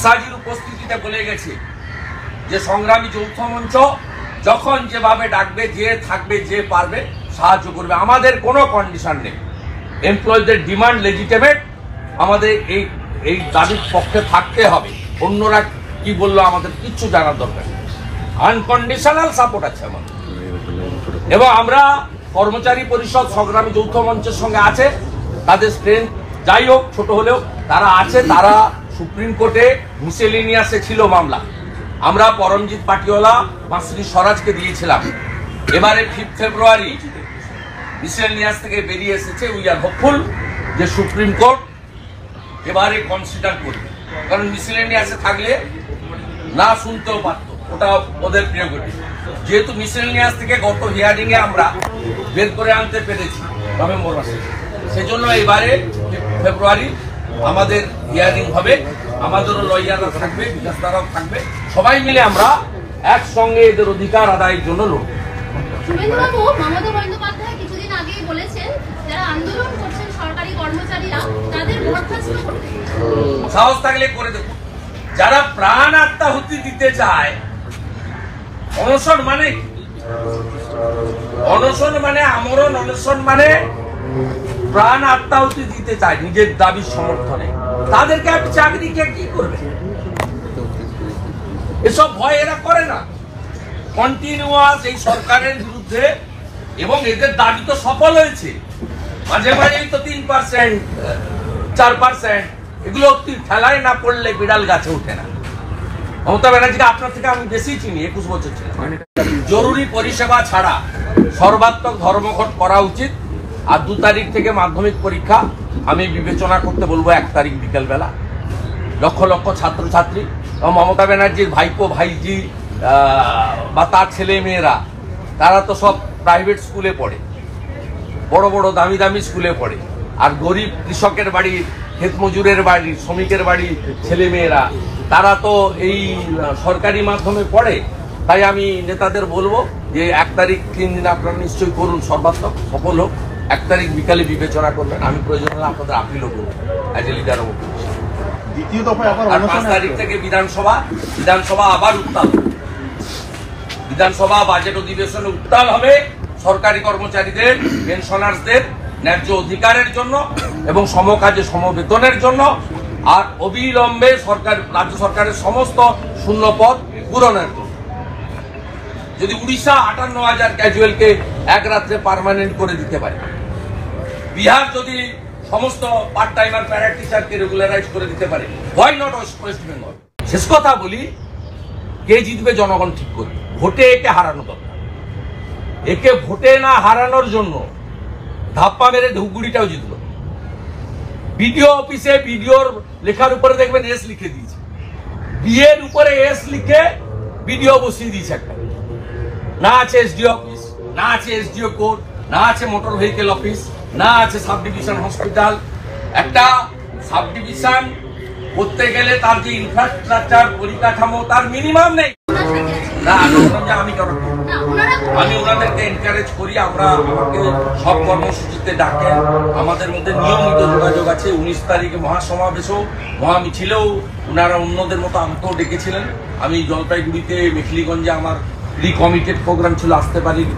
সাজির উপস্থিতিতে বলে গেছে যে সংগ্রামী যৌথ মঞ্চ যখন যেভাবে ডাকবে, যে থাকবে, যে পারবে সাহায্য করবে। আমাদের কোনো কন্ডিশন নেই। এমপ্লয়ীদের ডিমান্ড লেজিটিমেট, আমাদের এই দাবির পক্ষে থাকতে হবে। অন্যরা কি বললো আমাদের কিচ্ছু জানার দরকার নেই। আনকন্ডিশনাল সাপোর্ট আছে আমাদের, এবং আমরা কর্মচারী পরিষদ সংগ্রামী যৌথ মঞ্চের সঙ্গে আছে। তাদের স্ট্রেংথ যাই হোক ছোট হলেও তারা আছে। তারা সুপ্রিম কোর্টে মিসেলিনিয়াসে ছিল মামলা, আমরা পরমজিৎ পাটিওয়ালা মাসরি স্বরাজকে দিয়েছিলাম। এবারে 5 ফেব্রুয়ারি মিসেলিনিয়াস থেকে বেরিয়ে এসেছে। উই আর হোপফুল যে সুপ্রিম কোর্ট এবারে কনসিডার করবে, কারণ মিসেলিনিয়াসে থাকলে না শুনতেও পারতো, ওটা ওদের প্রিয়োরিটি। যেহেতু মিসেলিনিয়াস থেকে গত হিয়ারিং এ আমরা বের করে আনতে পেরেছি নভেম্বর মাসে, সেজন্য এবারে 5 ফেব্রুয়ারি আমাদের হিয়ারিং হবে। আমাদেরও লয়াররা থাকবে, বিকাশদারাও থাকবে, সবাই মিলে আমরা একসঙ্গে এদের অধিকার আদায়ের জন্য লড়ব। শুভেন্দুবাবু, মমতা বন্দ্যোপাধ্যায় কিছুদিন আগেই বলেছেন যারা আন্দোলন করছেন সরকারি কর্মচারীরা তাদের বরখাস্ত করতে। সাহস থাকলে করে দেব। যারা প্রাণ আত্মাহুতি দিতে চায়, অনশন মানে আমরণ, অনশন মানে প্রাণ আত্মাহুতি দিতে চায় নিজের দাবির সমর্থনে, তাদেরকে আপনি চাকরি কে কি করবে? এসব ভয় এরা করে না। কন্টিনিউয়াস এই সরকারের বিরুদ্ধে, এবং এদের দাবি তো সফল হয়েছে। মাঝে মাঝেই তো 3%, 4%, এগুলো খেলায় না পড়লে বিড়াল গাছে ওঠে না। মমতা ব্যানার্জিকে আপনার থেকে আমি বেশি চিনি, 21 বছর ছিলাম। জরুরি পরিষেবা ছাড়া সর্বাত্মক ধর্মঘট করা উচিত। আর 2 তারিখ থেকে মাধ্যমিক পরীক্ষা আমি বিবেচনা করতে বলবো 1 তারিখ বিকেলবেলা। লক্ষ লক্ষ ছাত্রছাত্রী, মমতা ব্যানার্জির ভাইপো ভাইজি বা তার ছেলে মেয়েরা, তারা তো সব প্রাইভেট স্কুলে পড়ে, বড় বড় দামি দামি স্কুলে পড়ে। আর গরিব কৃষকের বাড়ির, ক্ষেত মজুরের বাড়ির, শ্রমিকের বাড়ির ছেলে মেয়েরা, তারা তো এই সরকারি মাধ্যমে পড়ে। তাই আমি নেতাদের বলবো যে 1 তারিখ 3 দিন আপনারা নিশ্চয়ই করুন, সর্বাত্মক সফল হোক। 1 তারিখ বিকালে বিবেচনা করবেন। আমি প্রয়োজন হলে আপনাদের আপিলও করবো as a leader of opposition. দ্বিতীয় দফায় আবার 5 তারিখ থেকে বিধানসভা আবার উত্তাল। বিধানসভা বাজেট অধিবেশনে উত্তাল হবে সরকারি কর্মচারীদের, পেনশনার্সদের ন্যায্য অধিকারের জন্য এবং সমকাজে সমবেতনের জন্য, আর অবিলম্বে রাজ্য সরকারের সমস্ত শূন্য পদ পূরণের জন্য। যদি উড়িষ্যা 58,000 ক্যাজুয়ালকে এক রাত্রে পার্মানেন্ট করে দিতে পারে, বিহার যদি সমস্ত পার্ট টাইমার প্যারা টিচারকে রেগুলারাইজ করে দিতে পারে, হোয়াই নট ওয়েস্ট বেঙ্গল? শেষ কথা বলি, কে জিতবে জনগণ ঠিক করবে। ভোটে একে হারানো দরকার। একে ভোটে না হারানোর জন্য ধাপ্পা মেরে ধুপগুড়িটাও জিতলো। বিডিও অফিসে বিডিওর লেখার উপরে দেখবেন এস লিখে দিয়েছে, বিয়ের উপরে এস লিখে বিডিও বসিয়ে দিয়েছে একটা। না আছে এসডিও অফিস, না আছে এসডিও কোর্ট, না আছে মোটর ভেহিকেল অফিস, না আছে সাব ডিভিশন হসপিটাল। একটা সাব ডিভিশন করতে গেলে তার যে ইনফ্রাস্ট্রাকচার, পরিকাঠামো, তার মিনিমাম নেই। আমি ওনাদেরকে এনকারেজ করি। আমাকে সব কর্মসূচিতে ডাকেন, আমাদের মধ্যে নিয়মিত যোগাযোগ আছে। 19 তারিখে মহাসমাবেশও, মহামিছিলেও ওনারা অন্যদের মতো আমাকেও ডেকেছিলেন। আমি জলপাইগুড়িতে, মেখলিগঞ্জে আমার কমিটেড প্রোগ্রাম ছিল, আসতে পারিনি।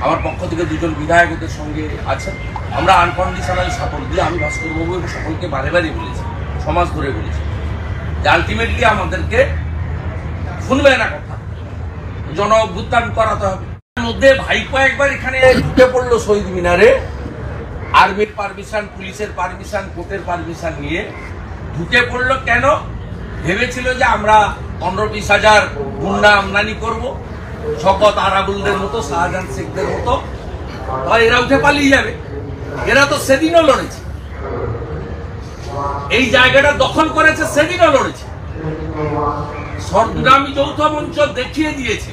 আমার পক্ষ থেকে 2 জন বিধায়কদের সঙ্গে আছেন। আমরা আনকন্ডিশনাল সাপোর্ট দিয়ে, আমি ভাস্করবাবু এবং সকলকে বারে বারে বলেছি, সমাজ ধরে বলেছি যে আলটিমেটলি আমাদেরকে শুনবে না কথা, জন অভ্যুত্থান করাতে হবে। তার মধ্যে ভাইপো একবার এখানে ঢুকে পড়লো শহীদ মিনারে, আর্মির পারমিশন, পুলিশের পারমিশন, কোর্টের পারমিশন নিয়ে ঢুকে পড়লো। কেন? ভেবেছিল যে আমরা 15-20 হাজার গুন্ডা আমদানি করবো, শওকত আরাবুলদের মতো, শাহজাহান শেখদের মতো, এরা উঠে পালিয়ে যাবে। এরা তো সেদিনও লড়েছে, এই জায়গাটা দখল করেছে, সেদিনও লড়েছে। সংগ্রামী যৌথ মঞ্চ দেখিয়ে দিয়েছে